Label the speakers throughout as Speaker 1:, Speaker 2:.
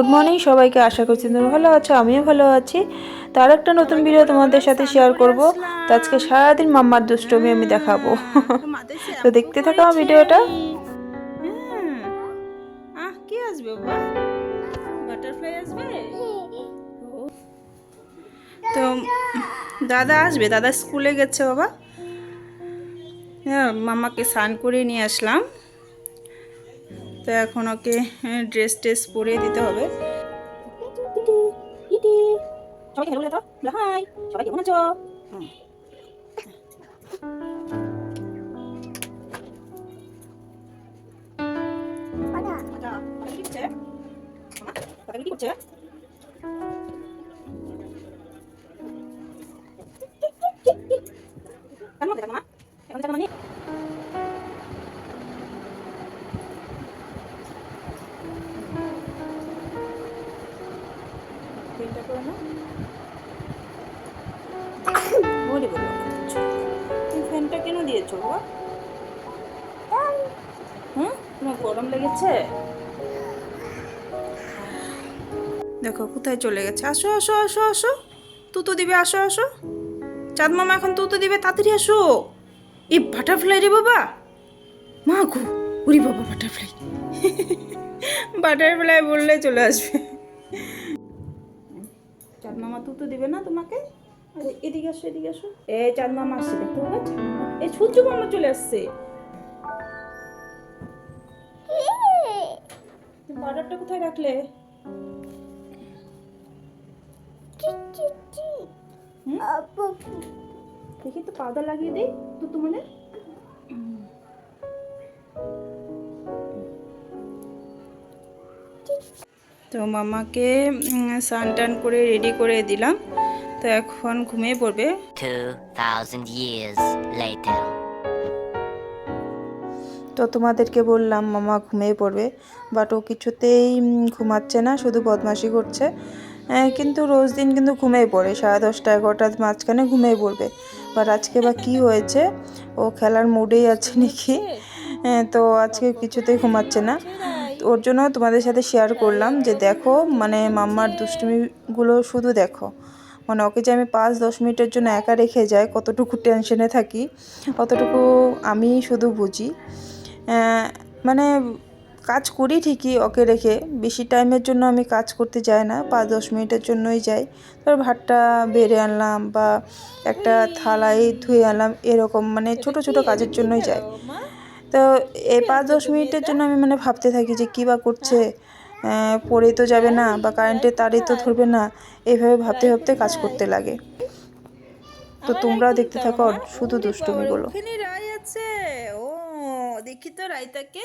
Speaker 1: Good morning সবাইকে, আশা করছি তুমি ভালো আছো, আমিও ভালো আছি। তার একটা নতুন ভিডিও তোমাদের সাথে শেয়ার করব। তো আজকে সারাদিন মাম্মার দুষ্টুমি আমি দেখাবো। তো দেখতে থাকো আমার ভিডিওটা।
Speaker 2: কি আসবে বাবা? বাটারফ্লাই আসবে? তো দাদা আসবে, দাদা স্কুলে গেছে বাবা। হ্যাঁ, মামাকে স্নান করে নিয়ে আসলাম। তো এখন ওকে ড্রেস টেস পরিয়ে দিতে হবে। সবাইকে হ্যালো বলে দাও। হাই, সবাই কেমন আছো? কি করছে? কেমন আছে মামা? এখন কেমন নেই? ফ্যানটা করে না? বলে বললো তুমি ফ্যানটা কেন দিয়েছো বাবা? হ্যাঁ, তোমার গরম লেগেছে? দেখো কোথায় চলে গেছে। আসো আসো আসো আসো, তুতু দিবে, আসো আসো। চাঁদ মামা এখন তুতু দিবে, তাড়াতাড়ি আসো। এই বাটারফ্লাই রে বাবা, মা গো, উরি বাবা বাটারফ্লাই। বাটারফ্লাই বললে চলে আসবে। চাঁদ মামা তুতু দিবে না তোমাকে? আরে এদিকে আসো, এদিকে আসো। এই চাঁদ মামা আসছে, দেখতে পাচ্ছ? এই সূর্য মামা চলে আসছে। বাটারটা কোথায় রাখলে? দেখি তো পাউডার লাগিয়ে দিই তুতু মনে। তো মামাকে স্নান টান করে রেডি করে দিলাম। তো এখন ঘুমিয়ে পড়বে।
Speaker 3: 2000 years later.
Speaker 1: তো তোমাদেরকে বললাম মামা ঘুমিয়ে পড়বে, বাট ও কিছুতেই ঘুমাচ্ছে না, শুধু বদমাশি করছে। কিন্তু রোজ দিন কিন্তু ঘুমিয়ে পড়ে, 10:30 11টার মাঝখানে ঘুমিয়ে পড়বে। বাট আজকে বা কী হয়েছে, ও খেলার মুডেই আছে নাকি। তো আজকে কিছুতেই ঘুমাচ্ছে না। ওর জন্য তোমাদের সাথে শেয়ার করলাম যে দেখো, মানে মাম্মার দুষ্টুমিগুলো শুধু দেখো। মানে ওকে যে আমি 5-10 মিনিটের জন্য একা রেখে যাই, কতটুকু টেনশনে থাকি, কতটুকু আমি শুধু বুঝি। মানে কাজ করি ঠিকই ওকে রেখে, বেশি টাইমের জন্য আমি কাজ করতে যাই না, 5-10 মিনিটের জন্যই যাই। ধর ভাতটা বেড়ে আনলাম বা একটা থালায় ধুয়ে আনলাম, এরকম মানে ছোট ছোট কাজের জন্যই যাই। তো এই 5-10 মিনিটের জন্য আমি মানে ভাবতে থাকি যে কী বা করছে, পড়ে তো যাবে না বা কারেন্টের তারই তো ধরবে না, এইভাবে ভাবতে ভাবতে কাজ করতে লাগে। তো তোমরাও দেখতে থাকো শুধু দুষ্টুমিগুলো।
Speaker 2: ওখানে রাই আছে। ও দেখি তো রায়তাকে,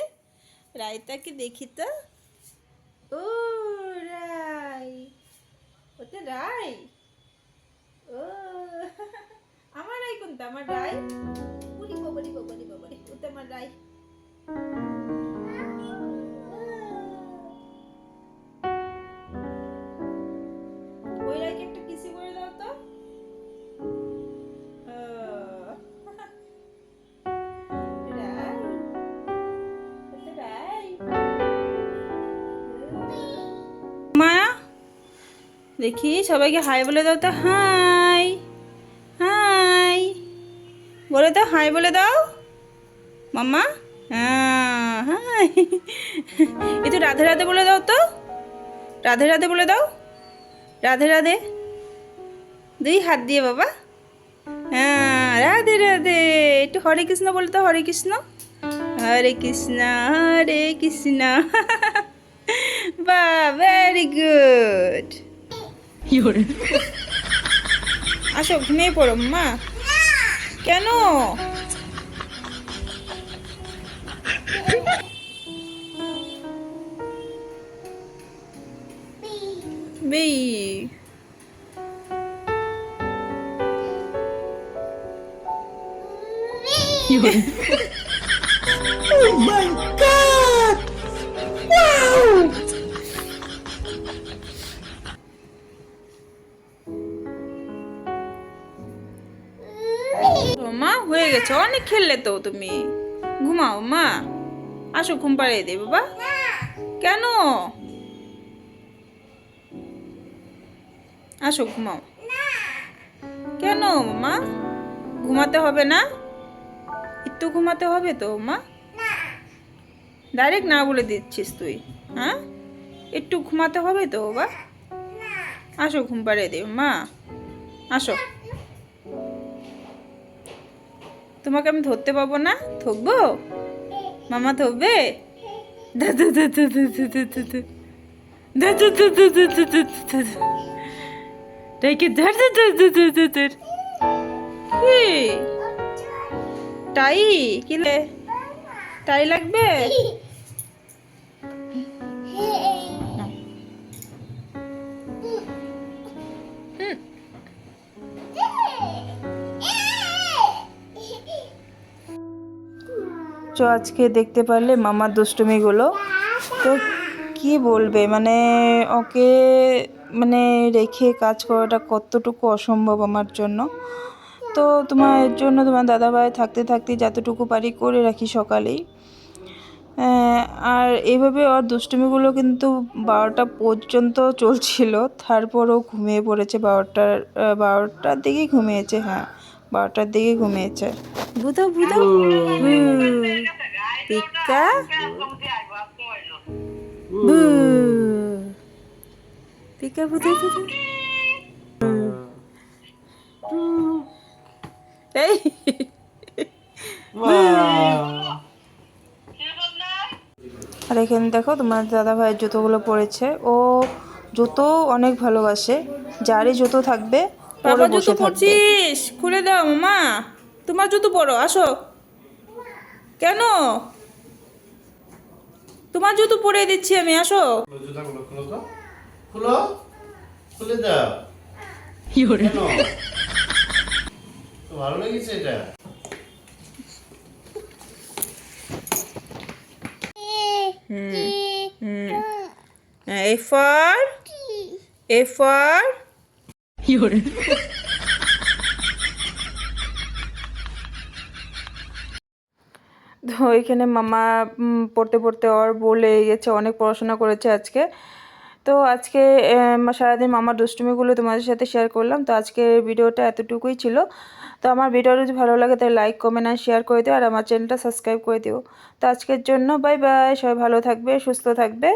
Speaker 2: রায়তাকে দেখি তো। ও রাই, ওটা রাই। ও আমার রাই কোনটা? আমার রাই, উরি বাবারি বাবারি বাবারি, ওটা আমার রাই। ওই রাইকে একটা কিসি করে দাও তো। রাই, ওটা রাই। মায়া, দেখি সবাইকে হাই বলে দাও তো। হাই হাই বলে দাও, হাই বলে দাও মাম্মা। হাই, একটু রাধে রাধে বলে দাও তো। রাধে রাধে বলে দাও, রাধে রাধে, দুই হাত দিয়ে বাবা। হ্যাঁ রাধে রাধে। একটু হরে কৃষ্ণ বলে দাও, হরে কৃষ্ণ, হরে কৃষ্ণ হরে কৃষ্ণ। বাহ, ভেরি গুড। আসো ঘুমিয়ে পড়ো মা। কেন? বেই মা হয়ে গেছে, অনেক খেললে তো তুমি। ঘুমাও মা, আসো ঘুম পাড়িয়ে দে বাবা। কেন? আসো ঘুমাও। কেন মা? ঘুমাতে হবে না? একটু ঘুমাতে হবে তো মা। ডাইরেক্ট না বলে দিচ্ছিস তুই? হ্যাঁ, একটু ঘুমাতে হবে তো বাবা। আসো ঘুম পাড়িয়ে দিও মা, আসো। তোমাকে আমি ধরতে পাবো না? থকবো? মামা থকবে? দাদু দাদু দাদু দাদু দাদু দাদু দাদু দাদু তাইকে ধর ধর ধর ধর ধর ধর ধর। কি টাই? কি টাই লাগবে?
Speaker 1: তো আজকে দেখতে পারলে মামার দুষ্টুমিগুলো। তো কি বলবে, মানে ওকে মানে রেখে কাজ করাটা কতটুকু অসম্ভব আমার জন্য। তো তোমার জন্য তোমার দাদাভাই থাকতে থাকতে যতটুকু পারি করে রাখি সকালেই। আর এইভাবে ওর দুষ্টুমিগুলো কিন্তু 12টা পর্যন্ত চলছিল। তারপরও ঘুমিয়ে পড়েছে 12টার দিকেই ঘুমিয়েছে। হ্যাঁ, 12টার দিকেই ঘুমিয়েছে।
Speaker 2: বুধো বুধো পিকা বু পিকা বুধো বুধো। এই
Speaker 1: আর এখানে দেখো তোমার দাদা ভাইয়ের জুতোগুলো পরেছে। ও জুতো অনেক ভালোবাসে, যারই জুতো থাকবে পরে
Speaker 2: বাবা জুতো
Speaker 1: বসে থাকবে।
Speaker 2: পরছিস? খুলে দাও মামা, তোমার জুতো পরো, আসো। কেন? তোমার জুতো পরে দিচ্ছি আমি, আসো।
Speaker 4: জুতাগুলো খুলো তো, খুলো, খুলে দাও। কেন? তো ভালো লেগেছে এটা?
Speaker 2: A for A for
Speaker 1: তো ওইখানে মামা পড়তে পড়তে ওর বলে গেছে, অনেক পড়াশোনা করেছে আজকে। তো আজকে সারাদিন মামার দুষ্টুমিগুলো তোমাদের সাথে শেয়ার করলাম। তো আজকের ভিডিওটা এতটুকুই ছিল। তো আমার ভিডিওটা যদি ভালো লাগে তাহলে লাইক কমেন্ট আর শেয়ার করে দিও, আর আমার চ্যানেলটা সাবস্ক্রাইব করে দিও। তো আজকের জন্য বাই বাই, সবাই ভালো থাকবে, সুস্থ থাকবে।